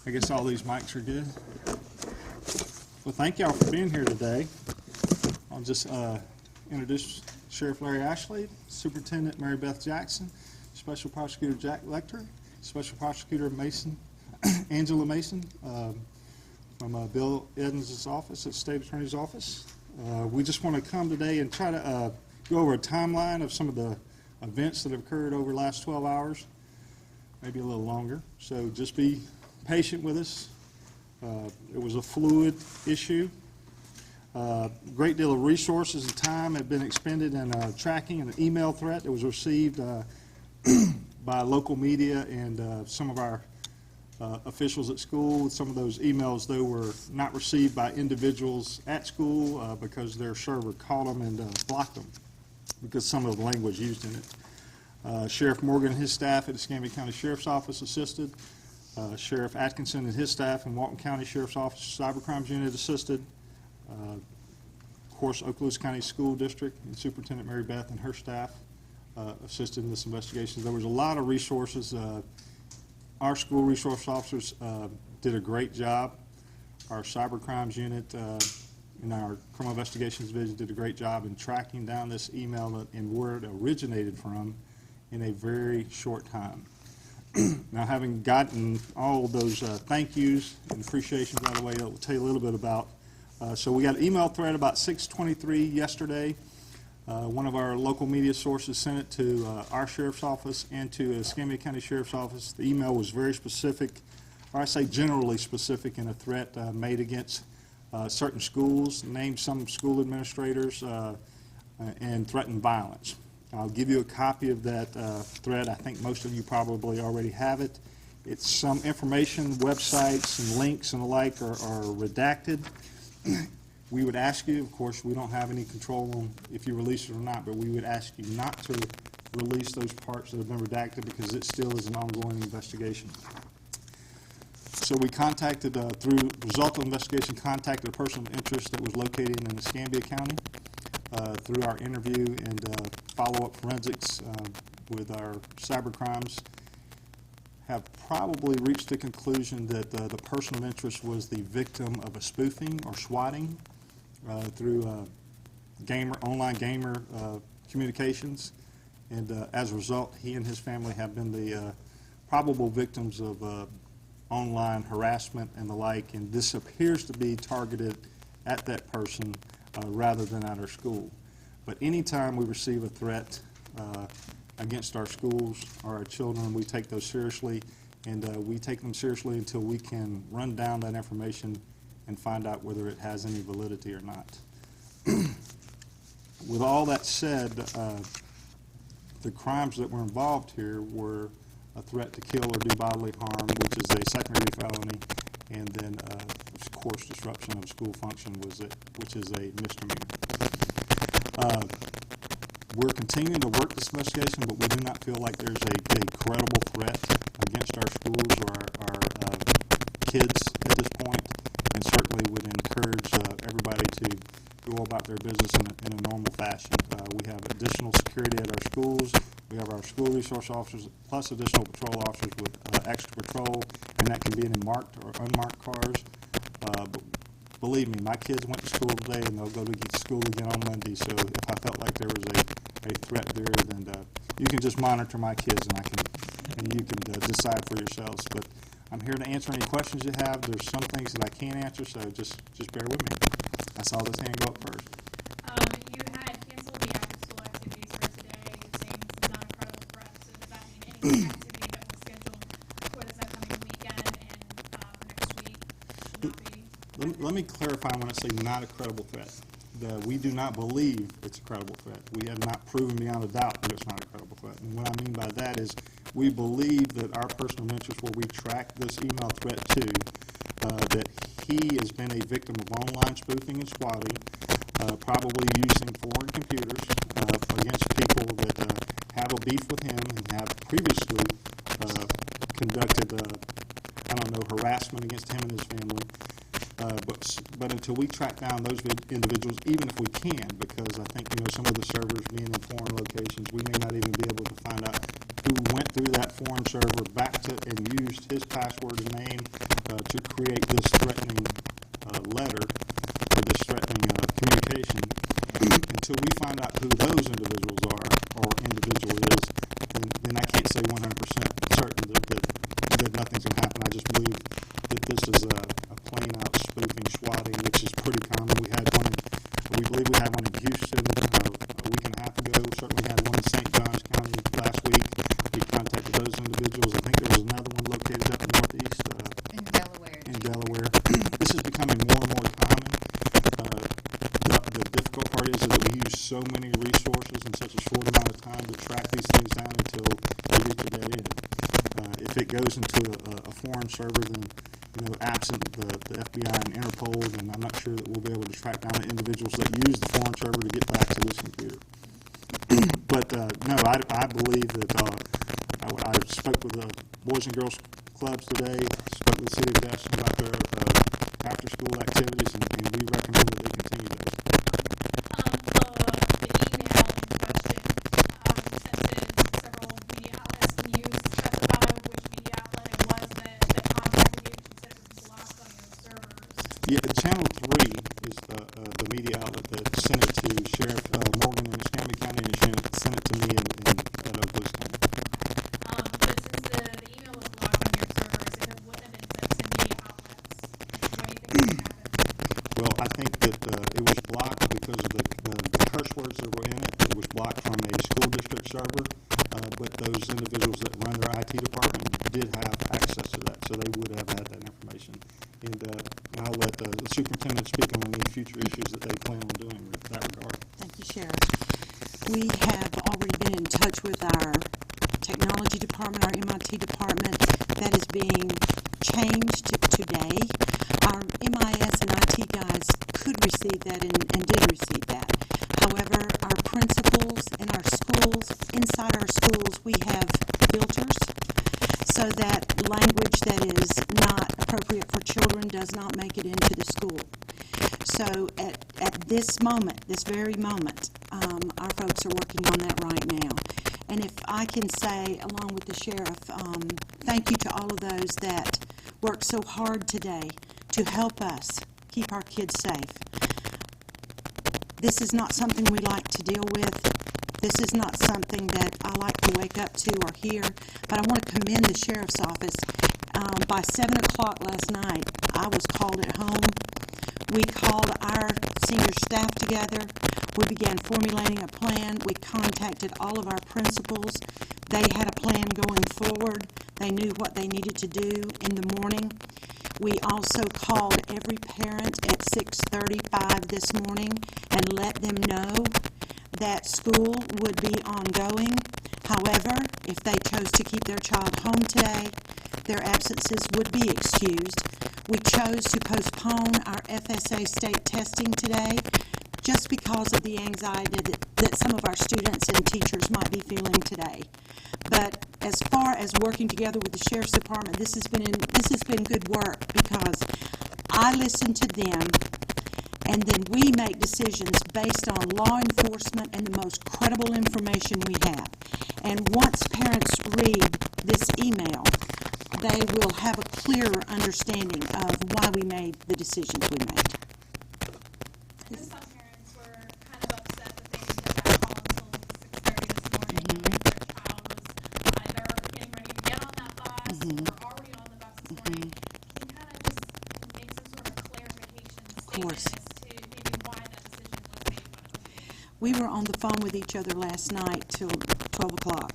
I guess all these mics are good. Well, thank y'all for being here today. I'll just introduce Sheriff Larry Ashley, Superintendent Mary Beth Jackson, Special Prosecutor Jack Lecter, Special Prosecutor Mason, Angela Mason, from Bill Edens' office at State Attorney's Office. We just want to come today and try to go over a timeline of some of the events that have occurred over the last 12 hours, maybe a little longer. So just be patient with us. It was a fluid issue. A great deal of resources and time have been expended in tracking an email threat that was received by local media and some of our officials at school. Some of those emails, though, were not received by individuals at school because their server caught them and blocked them because some of the language used in it. Sheriff Morgan and his staff at the Escambia County Sheriff's Office assisted. Sheriff Atkinson and his staff in Walton County Sheriff's Office Cybercrimes Unit assisted. Of course, Okaloosa County School District and Superintendent Mary Beth and her staff assisted in this investigation. There was a lot of resources. Our school resource officers did a great job. Our Cybercrimes Unit and our Criminal Investigations Division did a great job in tracking down this email and where it originated from in a very short time. Now, having gotten all of those thank yous and appreciation, by the way, I'll tell you a little bit about. So we got an email thread about 6:23 yesterday. One of our local media sources sent it to our sheriff's office and to Escambia County Sheriff's Office. The email was very specific, or I say generally specific, in a threat made against certain schools, named some school administrators, and threatened violence. I'll give you a copy of that thread. I think most of you probably already have it. It's some information, websites, and links and the like are redacted. We would ask you, of course, we don't have any control on if you release it or not, but we would ask you not to release those parts that have been redacted because it still is an ongoing investigation. So we contacted, through result of the investigation, contacted a person of interest that was located in Escambia County. Through our interview and follow-up forensics with our cybercrimes, have probably reached the conclusion that the person of interest was the victim of a spoofing or swatting through online gamer communications, and as a result, he and his family have been the probable victims of online harassment and the like, and this appears to be targeted at that person rather than at our school. But anytime we receive a threat against our schools or our children, we take those seriously, and we take them seriously until we can run down that information and find out whether it has any validity or not. With all that said, the crimes that were involved here were a threat to kill or do bodily harm, which is a secondary felony, and then of course disruption of school function, which is a misdemeanor. We're continuing to work this investigation, but we do not feel like there's a credible threat against our schools or our kids at this point, and certainly would encourage everybody to go about their business in a normal fashion. We have additional security at our schools. We have our school resource officers plus additional patrol officers with extra patrol, and that can be in marked or unmarked cars. But believe me, my kids went to school today, and they'll go to school again on Monday. So if I felt like there was a threat there, then you can just monitor my kids, and you can decide for yourselves. But I'm here to answer any questions you have. There's some things that I can't answer, so just bear with me. I saw this hand go up first. You had canceled the after-school activities for today, saying not a credible threat. So does that mean any activity that was scheduled for this upcoming weekend and for next week should not be? Let me clarify when I say not a credible threat. We do not believe it's a credible threat. We have not proven beyond a doubt that it's not a credible threat. And what I mean by that is we believe that our person of interest, where we track this email threat to, that he has been a victim of online spoofing and swatting, probably using foreign computers against people that have a beef with him and have previously conducted, harassment against him and his family. But until we track down those individuals, even if we can, because I think some of the servers being in foreign locations, we may not even be able to find out who went through that foreign server back to and used his password and name to create this threatening letter or this threatening communication. Until we find out who those individuals are or individual is, then I can't say 100% certain that nothing's going to happen. I just believe that this is a plain out spoofing, swatting, which is pretty common. We believe we had one in Houston a week and a half ago. Certainly had one in St. Johns County last week. We contacted those individuals. I think there was another one located up northeast. In Delaware. In Delaware. This is becoming more and more common. The difficult part is that we use so many resources in such a short amount of time to track these things down until we get to that end. If it goes into a foreign server, then absent the FBI and Interpol, then I'm not sure that we'll be able to track down the individuals that use the foreign server to get back to this computer. But no, I believe that I spoke with the Boys and Girls Clubs today, spoke with the City of Jackson about their after-school activities, and we recommend that they continue those. The email in question, sent to several media outlets. Can you specify which media outlet it was that contacted you? You said it was blocked on your servers. Yeah, Channel 3 is the media outlet that sent it to Sheriff Morgan in Escambia County, and sent it to me in Oakland County. But since the email was blocked on your servers, if it wouldn't have been sent to media outlets, what do you think would happen? Well, I think that it was blocked because of the curse words that were in it. It was blocked from a school district server, but those individuals that run their IT department did have access to that, so they would have had that information. And I'll let the superintendent speak on any future issues that they plan on doing in that regard. Thank you, Sheriff. We have already been in touch with our technology department, our MIT department. That is being changed today. Our MIS and IT guys could receive that and did receive that. However, our principals in our schools, inside our schools, we have filters so that language that is not appropriate for children does not make it into the school. So at this moment, this very moment, our folks are working on that right now. And if I can say, along with the sheriff, thank you to all of those that worked so hard today to help us keep our kids safe. This is not something we like to deal with. This is not something that I like to wake up to or hear, but I want to commend the sheriff's office. By 7 o'clock last night, I was called at home. We called our senior staff together. We began formulating a plan. We contacted all of our principals. They had a plan going forward. They knew what they needed to do in the morning. We also called every parent at 6:35 this morning and let them know that school would be ongoing. However, if they chose to keep their child home today, their absences would be excused. We chose to postpone our FSA state testing today just because of the anxiety that some of our students and teachers might be feeling today. But as far as working together with the Sheriff's Department, this has been good work because I listen to them, and then we make decisions based on law enforcement and the most credible information we have. And once parents read this email, they will have a clearer understanding of why we made the decisions we made. Some parents were kind of upset that they didn't get that call until 6:30 this morning. Their child was either getting ready to get on that bus or already on the bus this morning. Can you kind of just make some sort of clarification statement as to maybe why that decision was made? We were on the phone with each other last night till 12 o'clock.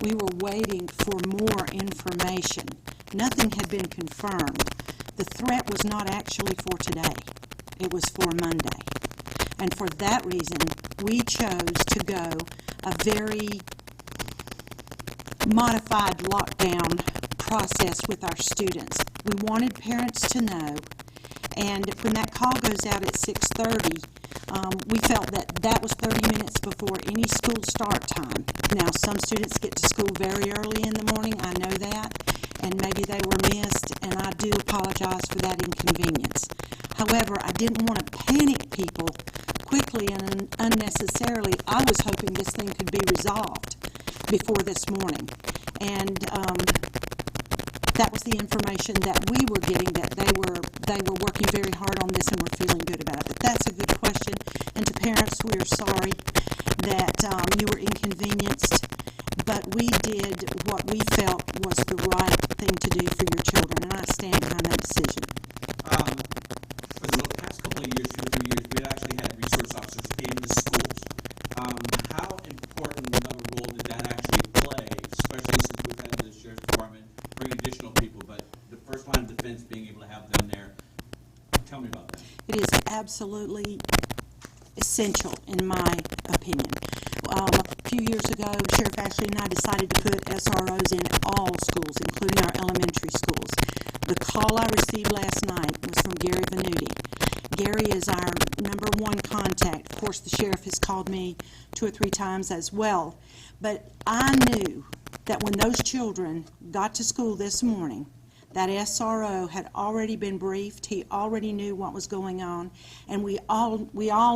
We were waiting for more information. Nothing had been confirmed. The threat was not actually for today. It was for Monday. And for that reason, we chose to go a very modified lockdown process with our students. We wanted parents to know, and when that call goes out at 6:30, we felt that was 30 minutes before any school start time. Now, some students get to school very early in the morning, I know that, and maybe they were missed, and I do apologize for that inconvenience. However, I didn't want to panic people quickly and unnecessarily. I was hoping this thing could be resolved before this morning. And That was the information that we were getting, that they were working very hard on this and were feeling good about it. But that's a good question. And to parents, we are sorry that you were inconvenienced, but we did what we felt was the right thing to do for your children, and I stand behind that decision. For the past couple of years, 2 or 3 years, we've actually had resource officers in the schools. How important of a role did that actually play, especially since we've had the sheriff's department bring additional people, but the first line of defense being able to have them there? Tell me about that. It is absolutely essential, in my opinion. A few years ago, Sheriff Ashley and I decided to put SROs in all schools, including our elementary schools. The call I received last night was from Gary Venuti. Gary is our number one contact. Of course, the sheriff has called me 2 or 3 times as well. But I knew that when those children got to school this morning, that SRO had already been briefed. He already knew what was going on, and we all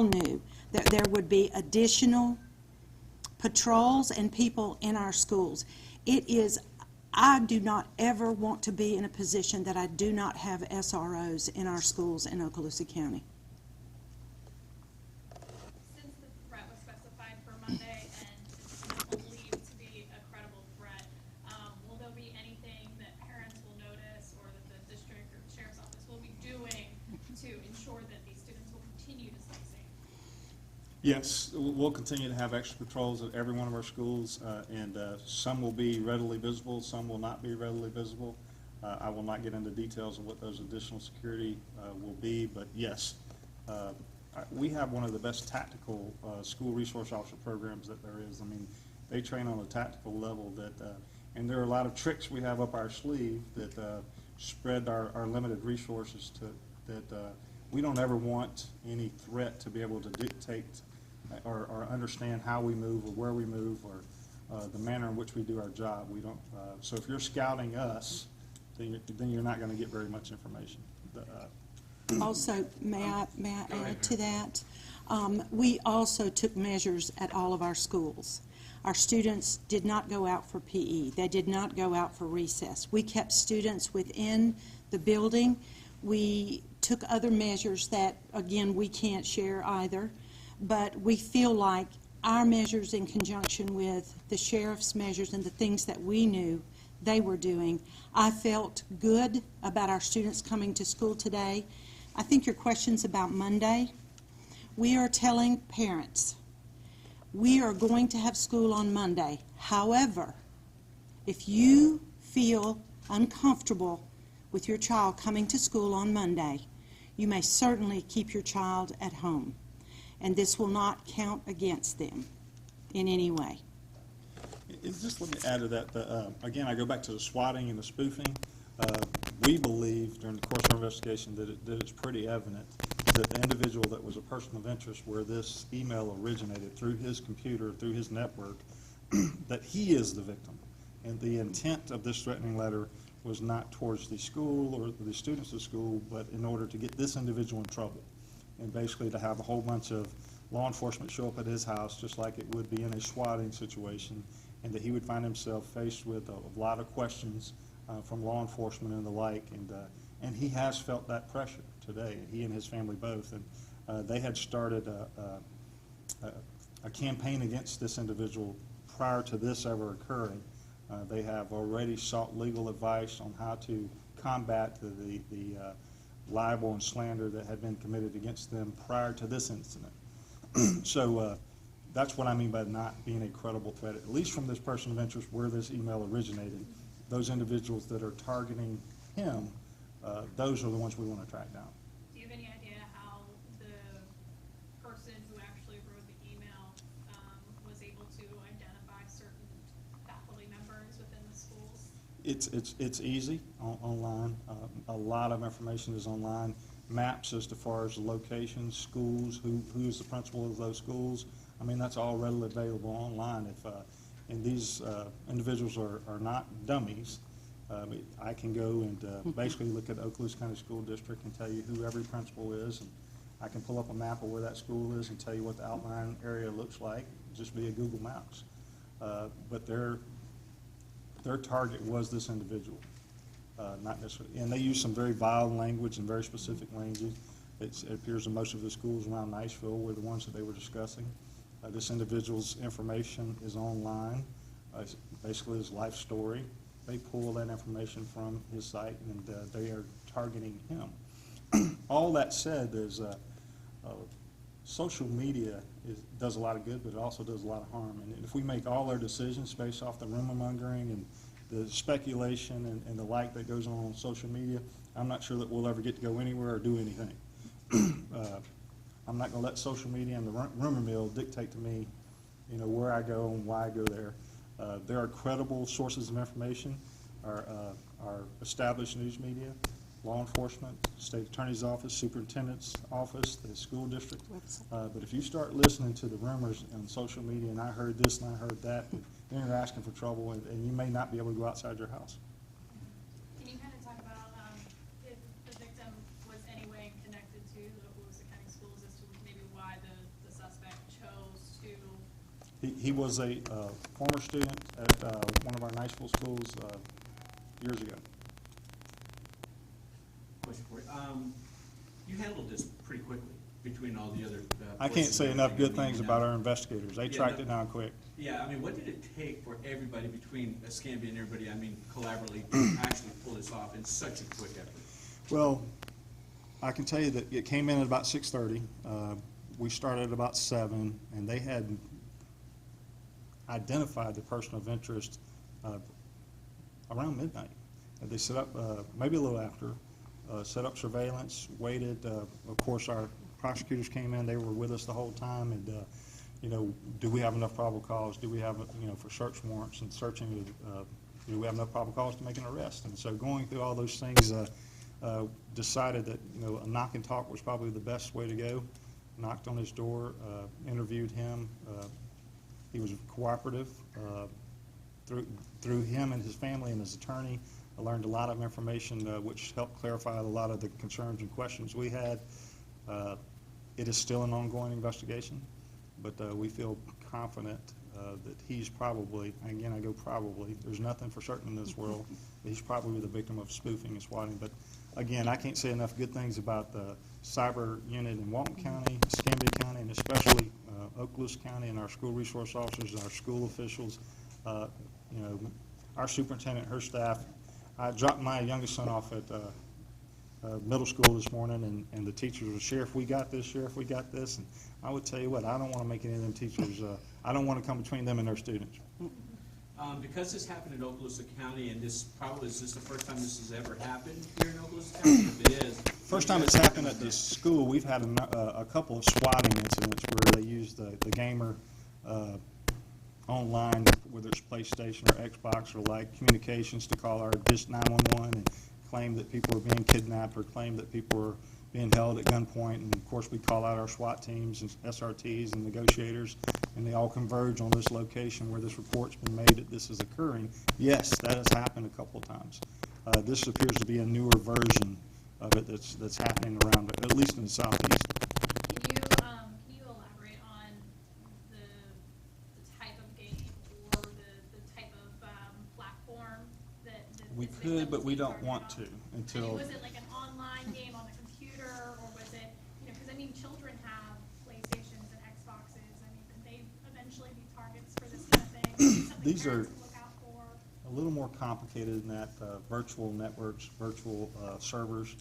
knew that there would be additional patrols and people in our schools. I do not ever want to be in a position that I do not have SROs in our schools in Okaloosa County. Since the threat was specified for Monday and it's believed to be a credible threat, will there be anything that parents will notice or that the district or the sheriff's office will be doing to ensure that these students will continue to stay safe? Yes, we'll continue to have extra patrols at every one of our schools, and some will be readily visible, some will not be readily visible. I will not get into details of what those additional security will be, but yes, we have one of the best tactical school resource officer programs that there is. I mean, they train on a tactical level and there are a lot of tricks we have up our sleeve that spread our limited resources that we don't ever want any threat to be able to dictate or understand how we move or where we move or the manner in which we do our job. We don't. So if you're scouting us, then you're not going to get very much information. Also, may I add to that? We also took measures at all of our schools. Our students did not go out for PE. They did not go out for recess. We kept students within the building. We took other measures that, again, we can't share either, but we feel like our measures in conjunction with the sheriff's measures and the things that we knew they were doing, I felt good about our students coming to school today. I think your question's about Monday. We are telling parents, we are going to have school on Monday. However, if you feel uncomfortable with your child coming to school on Monday, you may certainly keep your child at home, and this will not count against them in any way. Just let me add to that. Again, I go back to the swatting and the spoofing. We believe during the course of our investigation that it's pretty evident that the individual that was a person of interest where this email originated through his computer, through his network, that he is the victim. And the intent of this threatening letter was not towards the school or the students of school, but in order to get this individual in trouble. And basically to have a whole bunch of law enforcement show up at his house just like it would be in a swatting situation, and that he would find himself faced with a lot of questions from law enforcement and the like. And he has felt that pressure today, he and his family both. And they had started a campaign against this individual prior to this ever occurring. They have already sought legal advice on how to combat the libel and slander that had been committed against them prior to this incident. So that's what I mean by not being a credible threat, at least from this person of interest where this email originated. Those individuals that are targeting him, those are the ones we want to track down. Do you have any idea how the person who actually wrote the email was able to identify certain faculty members within the schools? It's easy online. A lot of information is online. Maps as far as the locations, schools, who is the principal of those schools. I mean, that's all readily available online. And these individuals are not dummies. I can go and basically look at the Okaloosa County School District and tell you who every principal is, and I can pull up a map of where that school is and tell you what the outline area looks like just via Google Maps. But their target was this individual. not necessarily, and they use some very vile language and very specific language. It appears in most of the schools around Niceville were the ones that they were discussing. This individual's information is online, basically his life story. They pull that information from his site, and they are targeting him. All that said, there's social media does a lot of good, but it also does a lot of harm. And if we make all our decisions based off the rumor mongering and the speculation and the like that goes on social media, I'm not sure that we'll ever get to go anywhere or do anything. I'm not going to let social media and the rumor mill dictate to me, where I go and why I go there. There are credible sources of information, our established news media, law enforcement, state attorney's office, superintendent's office, the school district. But if you start listening to the rumors on social media, and I heard this and I heard that, then you're asking for trouble, and you may not be able to go outside your house. Can you kind of talk about if the victim was any way connected to the Okaloosa County Schools as to maybe why the suspect chose to? He was a former student at one of our Niceville schools years ago. Question for you. You handled this pretty quickly between all the other. I can't say enough good things about our investigators. They tracked it down quick. Yeah, I mean, what did it take for everybody between Escambia and everybody, collaboratively to actually pull this off in such a quick effort? Well, I can tell you that it came in at about 6:30. We started at about 7, and they had identified the person of interest around midnight. They set up, maybe a little after, set up surveillance, waited. Of course, our prosecutors came in. They were with us the whole time, and do we have enough probable cause? Do we have, for search warrants and searching, do we have enough probable cause to make an arrest? And so going through all those things, decided that, a knock and talk was probably the best way to go. Knocked on his door, interviewed him. He was cooperative. Through him and his family and his attorney, I learned a lot of information which helped clarify a lot of the concerns and questions we had. It is still an ongoing investigation, but we feel confident that he's probably, again I go probably, there's nothing for certain in this world, but he's probably the victim of spoofing and swatting. But again, I can't say enough good things about the cyber unit in Walton County, Escambia County, and especially Okaloosa County, and our school resource officers and our school officials. Our superintendent, her staff. I dropped my youngest son off at middle school this morning, and the teachers were, Sheriff, we got this, Sheriff, we got this. And I would tell you what, I don't want to make any of them teachers, I don't want to come between them and their students. Because this happened in Okaloosa County, and is this the first time this has ever happened here in Okaloosa County? If it is, first time it's happened at this school. We've had a couple of swatting incidents where they used the gamer online, whether it's PlayStation or Xbox or like, communications to call our DISH 911 and claim that people were being kidnapped or claim that people were being held at gunpoint. And of course, we call out our SWAT teams and SRTs and negotiators, and they all converge on this location where this report's been made that this is occurring. Yes, that has happened a couple of times. This appears to be a newer version of it that's happening around, at least in the southeast. Can you elaborate on the type of game or the type of platform that We this could, victim but was we being don't targeted want on? to I until. mean, was it like an online game on the computer, or was it, because children have PlayStations and Xboxes. Could they eventually be targets for this kind of thing? Something These are parents can look out for? a little more complicated than that. Virtual networks, virtual servers,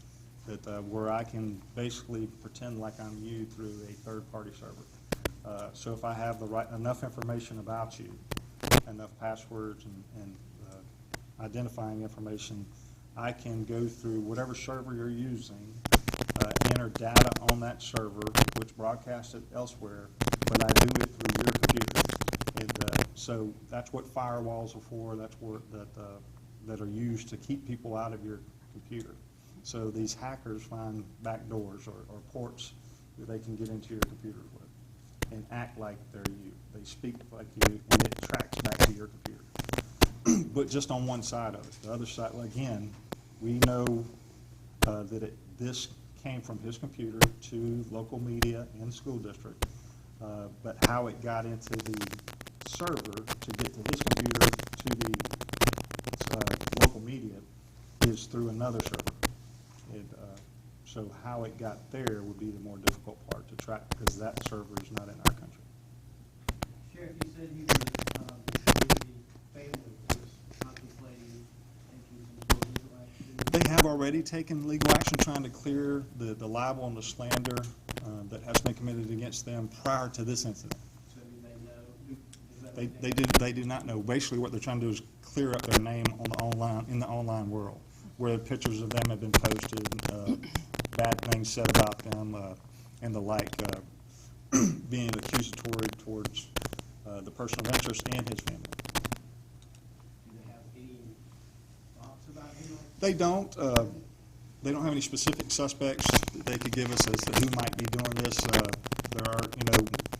that where I can basically pretend like I'm you through a third-party server. So if I have enough information about you, enough passwords and identifying information, I can go through whatever server you're using, enter data on that server, which broadcasts it elsewhere, but I do it through your computer. And so that's what firewalls are for. That's what that are used to keep people out of your computer. So these hackers find back doors or ports that they can get into your computer with and act like they're you. They speak like you, and it tracks back to your computer. But just on one side of it. The other side, again, we know that this came from his computer to local media and school district, but how it got into the server to get to his computer to the local media is through another server. So how it got there would be the more difficult part to track, because that server is not in our country. Sheriff, you said you were, the family was contemplating taking some legal action. They have already taken legal action trying to clear the libel and the slander that has been committed against them prior to this incident. So do they know? Is that They do not know. Basically, what they're trying to do is clear up their name in the online world, where pictures of them have been posted, bad things said about them, and the like, being accusatory towards the person of interest and his family. Do they have any thoughts about him? They don't. They don't have any specific suspects that they could give us as to who might be doing this. There are,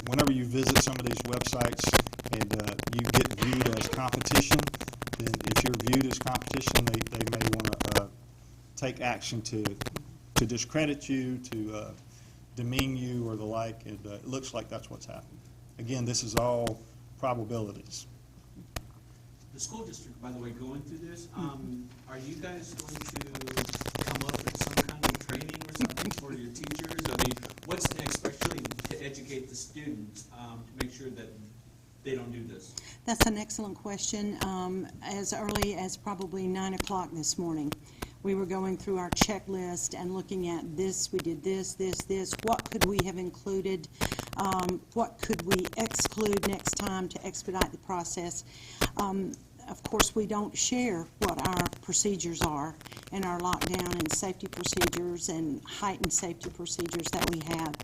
whenever you visit some of these websites and you get viewed as competition, then if you're viewed as competition, they may want to take action to discredit you, to demean you, or the like. And it looks like that's what's happened. Again, this is all probabilities. The school district, by the way, going through this, are you guys going to come up with some kind of training or something for your teachers? I mean, what's next, especially to educate the students to make sure that they don't do this? That's an excellent question. As early as probably 9 o'clock this morning, we were going through our checklist and looking at this, we did this, what could we have included, what could we exclude next time to expedite the process. Of course, we don't share what our procedures are and our lockdown and safety procedures and heightened safety procedures that we have.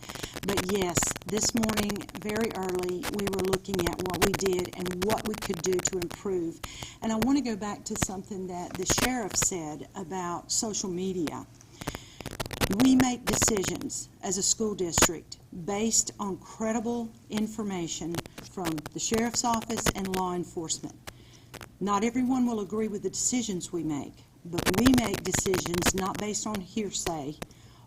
But yes, this morning, very early, we were looking at what we did and what we could do to improve. And I want to go back to something that the sheriff said about social media. We make decisions as a school district based on credible information from the sheriff's office and law enforcement. Not everyone will agree with the decisions we make, but we make decisions not based on hearsay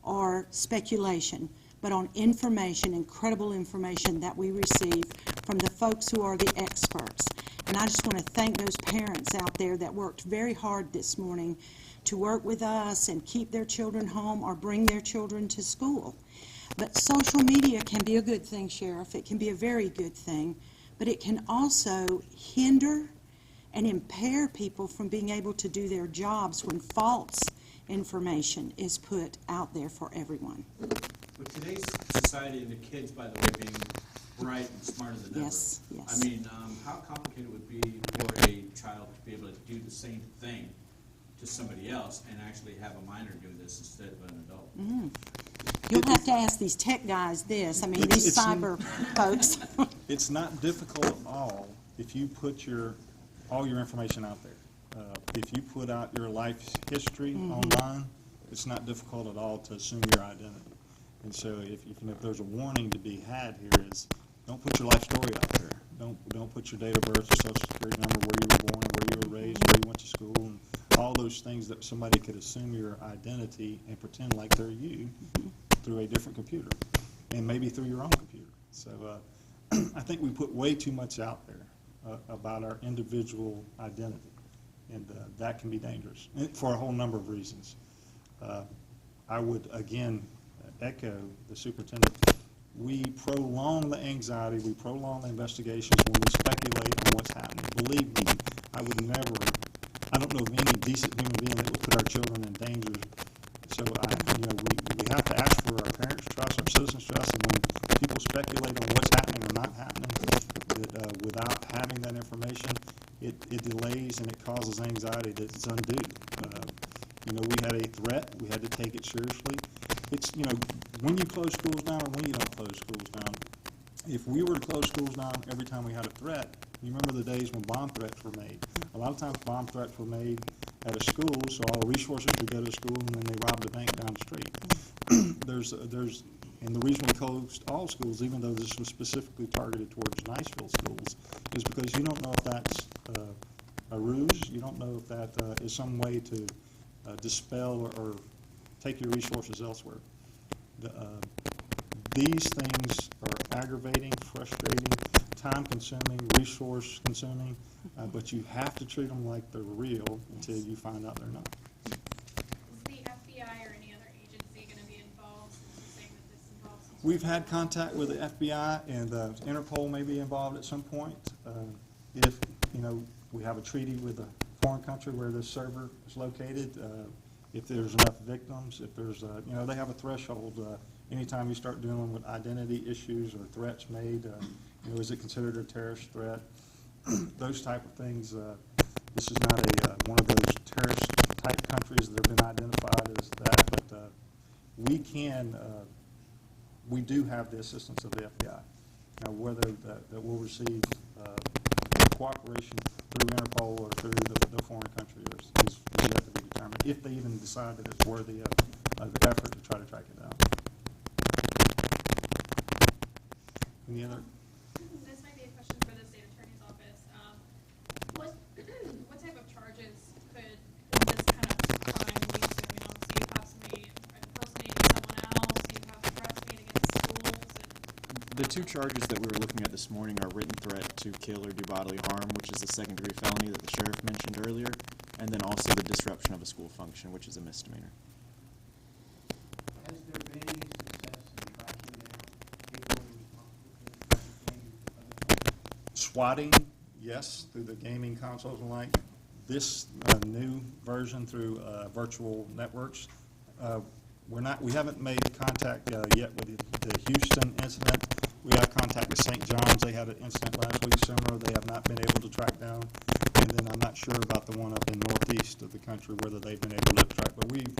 or speculation, but on information and credible information that we receive from the folks who are the experts. And I just want to thank those parents out there that worked very hard this morning to work with us and keep their children home or bring their children to school. But social media can be a good thing, Sheriff. It can be a very good thing, but it can also hinder and impair people from being able to do their jobs when false information is put out there for everyone. With today's society and the kids, by the way, being bright and smarter than Yes, ever, yes. I mean, how complicated would it be for a child to be able to do the same thing to somebody else and actually have a minor do this instead of an adult? You'll have to ask these tech guys this. I mean, these cyber folks. It's not difficult at all if you put all your information out there. If you put out your life history online, it's not difficult at all to assume your identity. And so if there's a warning to be had here is, don't put your life story out there. Don't put your date of birth, your social security number, where you were born, where you were raised, where you went to school, and all those things that somebody could assume your identity and pretend like they're you through a different computer, and maybe through your own computer. So I think we put way too much out there about our individual identity, and that can be dangerous for a whole number of reasons. I would, again, echo the superintendent. We prolong the anxiety, we prolong the investigations when we speculate on what's happening. Believe me, I don't know of any decent human being that would put our children in danger. So we have to ask for our parents' trust, our citizens' trust, and when people speculate on what's happening or not happening, that without having that information, it delays and it causes anxiety that's undue. We had a threat, we had to take it seriously. It's, when you close schools down or when you don't close schools down. If we were to close schools down every time we had a threat, you remember the days when bomb threats were made. A lot of times bomb threats were made at a school, so all the resources would go to the school, and then they robbed a bank down the street. And the reason we closed all schools, even though this was specifically targeted towards Niceville schools, is because you don't know if that's a ruse. You don't know if that is some way to dispel or take your resources elsewhere. These things are aggravating, frustrating, time-consuming, resource-consuming, but you have to treat them like they're real until you find out they're not. We've had contact with the FBI, and Interpol may be involved at some point. If, we have a treaty with a foreign country where this server is located, if there's enough victims, if there's, they have a threshold. Anytime you start dealing with identity issues or threats made, is it considered a terrorist threat? Those type of things. This is not one of those terrorist-type countries that have been identified as that, but we do have the assistance of the FBI. Now, whether that we'll receive cooperation through Interpol or through the foreign country is yet to be determined, if they even decide that it's worthy of the effort to try to track it down. Any other? This might be a question for the state attorney's office. What type of charges could this kind of crime lead to? I mean, obviously you have somebody impersonating someone else, you have threats made against schools. The two charges that we were looking at this morning are written threat to kill or do bodily harm, which is a second-degree felony that the sheriff mentioned earlier, and then also the disruption of a school function, which is a misdemeanor. Has there been any success in tracking down people responsible for gaming other things? Swatting, yes, through the gaming consoles and like. This new version through virtual networks, we haven't made contact yet with the Houston incident. We got contact with St. John's. They had an incident last week similar. They have not been able to track down. And then I'm not sure about the one up in northeast of the country, whether they've been able to track. But we've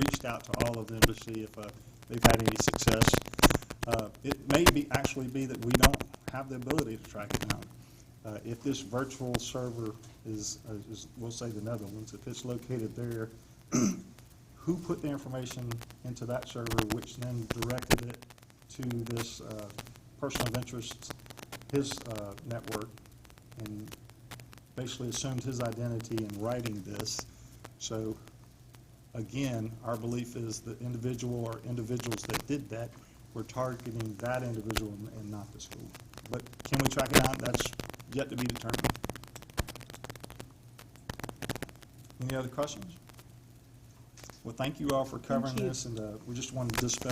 reached out to all of them to see if they've had any success. It may actually be that we don't have the ability to track it down. If this virtual server is, we'll say the Netherlands, if it's located there, who put the information into that server, which then directed it to this person of interest, his network, and basically assumed his identity in writing this. So again, our belief is the individual or individuals that did that were targeting that individual and not the school. But can we track it down? That's yet to be determined. Any other questions? Well, thank you all for covering you. this, and we just wanted to dispel